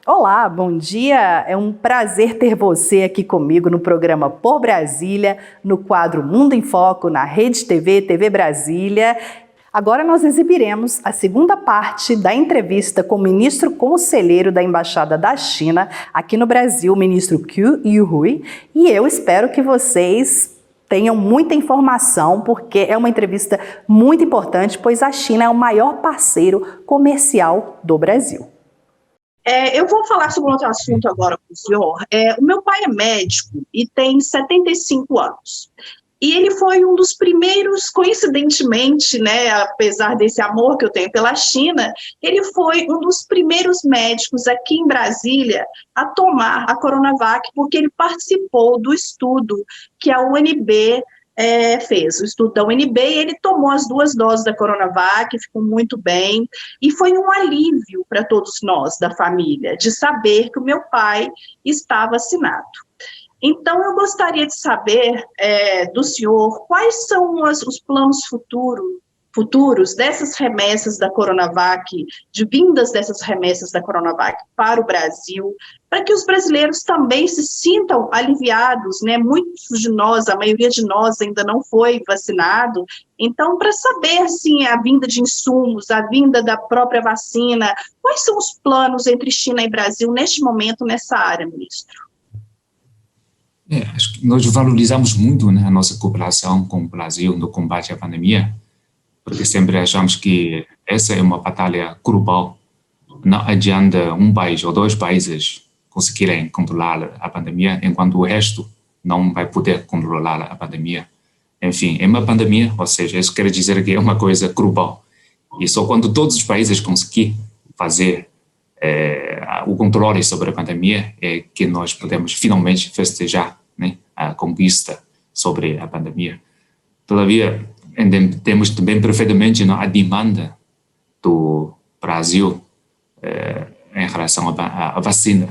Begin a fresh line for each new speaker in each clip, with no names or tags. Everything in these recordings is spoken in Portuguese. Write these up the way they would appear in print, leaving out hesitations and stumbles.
Olá, bom dia. É um prazer ter você aqui comigo no programa Por Brasília, no quadro Mundo em Foco, na Rede TV, TV Brasília. Agora nós exibiremos a segunda parte da entrevista com o ministro conselheiro da Embaixada da China aqui no Brasil, o ministro Qu Yuhui, e eu espero que vocês tenham muita informação, porque é uma entrevista muito importante, pois a China é o maior parceiro comercial do Brasil.
Eu vou falar sobre um outro assunto agora com o senhor. O meu pai é médico e tem 75 anos. E ele foi um dos primeiros, coincidentemente, né, apesar desse amor que eu tenho pela China, ele foi um dos primeiros médicos aqui em Brasília a tomar a Coronavac, porque ele participou do estudo que a UNB fez, o estudo da UNB, e ele tomou as 2 doses da Coronavac, ficou muito bem, e foi um alívio para todos nós da família, de saber que o meu pai está vacinado. Então, eu gostaria de saber do senhor quais são os planos futuros dessas remessas da Coronavac, de vindas dessas remessas da Coronavac para o Brasil, para que os brasileiros também se sintam aliviados, né? Muitos de nós, a maioria de nós ainda não foi vacinado, então, para saber, assim, a vinda de insumos, a vinda da própria vacina, quais são os planos entre China e Brasil neste momento, nessa área, ministro?
Acho que nós valorizamos muito, né, a nossa cooperação com o Brasil no combate à pandemia, porque sempre achamos que essa é uma batalha global. Não adianta um país ou 2 países conseguirem controlar a pandemia, enquanto o resto não vai poder controlar a pandemia. Enfim, é uma pandemia, ou seja, isso quer dizer que é uma coisa global. E só quando todos os países conseguirem fazer o controle sobre a pandemia é que nós podemos finalmente festejar, né, a conquista sobre a pandemia. Todavia, entendemos também perfeitamente, né, a demanda do Brasil em relação à vacina.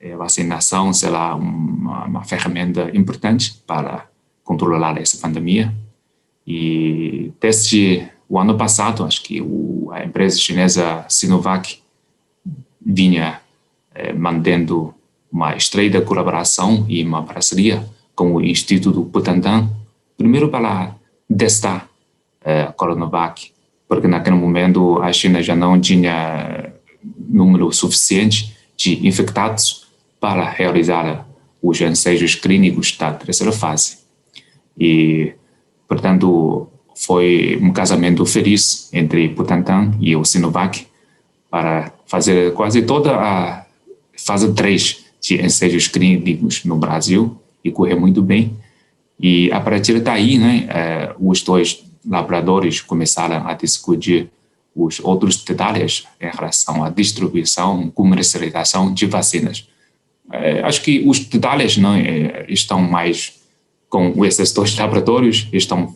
A vacinação será uma ferramenta importante para controlar essa pandemia. E desde o ano passado, acho que a empresa chinesa Sinovac vinha mantendo uma estreita colaboração e uma parceria com o Instituto Butantan, primeiro para testar a Coronavac, porque naquele momento a China já não tinha número suficiente de infectados para realizar os ensaios clínicos da 3ª fase. E, portanto, foi um casamento feliz entre Butantan e o Sinovac para fazer quase toda a fase 3 de ensaios clínicos no Brasil e correu muito bem. E a partir daí, né, os 2 laboratórios começaram a discutir os outros detalhes em relação à distribuição, comercialização de vacinas. Acho que os detalhes não estão mais com esses 2 laboratórios, estão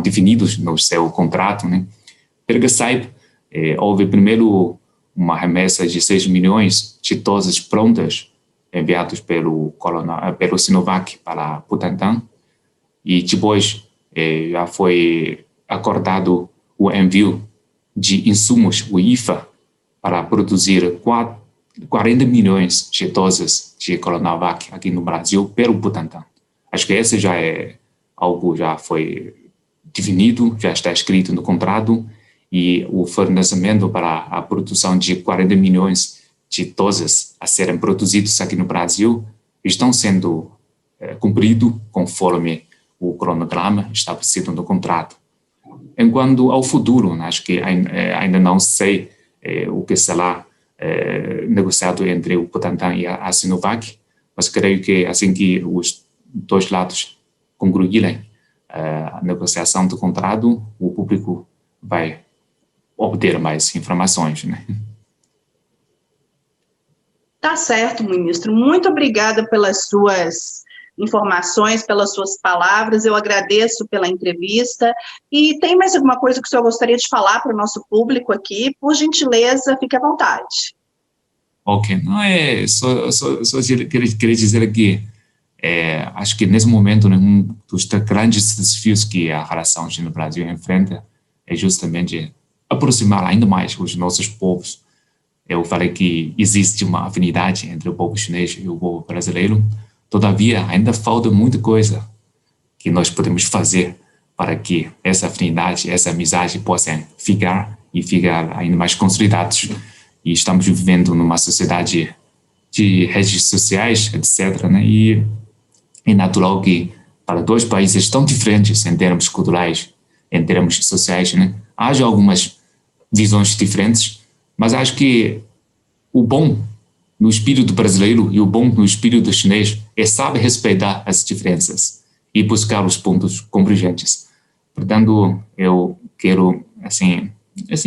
definidos no seu contrato, né? Pelo que saiba, houve primeiro uma remessa de 6 milhões de doses prontas enviadas pelo Sinovac para Butantan, e depois já foi acordado o envio de insumos, o IFA, para produzir 40 milhões de doses de Coronavac aqui no Brasil pelo Butantan. Acho que esse já é algo já foi definido, já está escrito no contrato, e o fornecimento para a produção de 40 milhões de doses a serem produzidos aqui no Brasil estão sendo cumpridos conforme o cronograma estabelecido no contrato. Enquanto ao futuro, acho que ainda não sei o que será negociado entre o Butantan e a Sinovac, mas creio que assim que os 2 lados concluírem a negociação do contrato, o público vai obter mais informações, né?
Tá certo, ministro. Muito obrigada pelas suas informações, pelas suas palavras. Eu agradeço pela entrevista. E tem mais alguma coisa que o senhor gostaria de falar para o nosso público aqui? Por gentileza, fique à vontade.
Ok. Não, só queria dizer que acho que nesse momento, né, um dos grandes desafios que a relação China-Brasil enfrenta é justamente aproximar ainda mais os nossos povos eu falei que existe uma afinidade entre o povo chinês e o povo brasileiro. Todavia, ainda falta muita coisa que nós podemos fazer para que essa afinidade, essa amizade possam ficar ainda mais consolidados. E estamos vivendo numa sociedade de redes sociais, etc., né? E é natural que para dois países tão diferentes em termos culturais, em termos sociais, né, haja algumas visões diferentes, mas acho que o bom no espírito brasileiro e o bom no espírito chinês é saber respeitar as diferenças e buscar os pontos convergentes. Portanto, eu quero, assim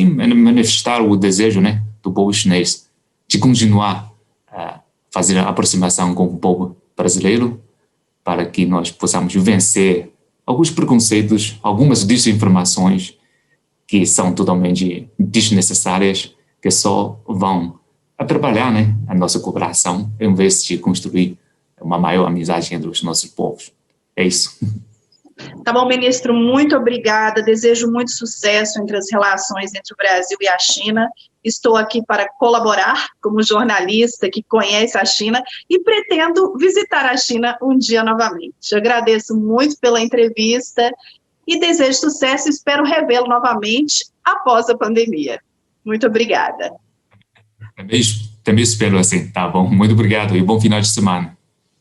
manifestar o desejo, né, do povo chinês de continuar a fazer a aproximação com o povo brasileiro para que nós possamos vencer alguns preconceitos, algumas desinformações que são totalmente desnecessárias, que só vão atrapalhar, né, a nossa cooperação, em vez de construir uma maior amizade entre os nossos povos. É isso.
Tá bom, ministro, muito obrigada, desejo muito sucesso entre as relações entre o Brasil e a China. Estou aqui para colaborar como jornalista que conhece a China e pretendo visitar a China um dia novamente. Agradeço muito pela entrevista e desejo sucesso e espero revê-lo novamente após a pandemia. Muito obrigada.
Também espero assim, tá bom? Muito obrigado e bom final de semana.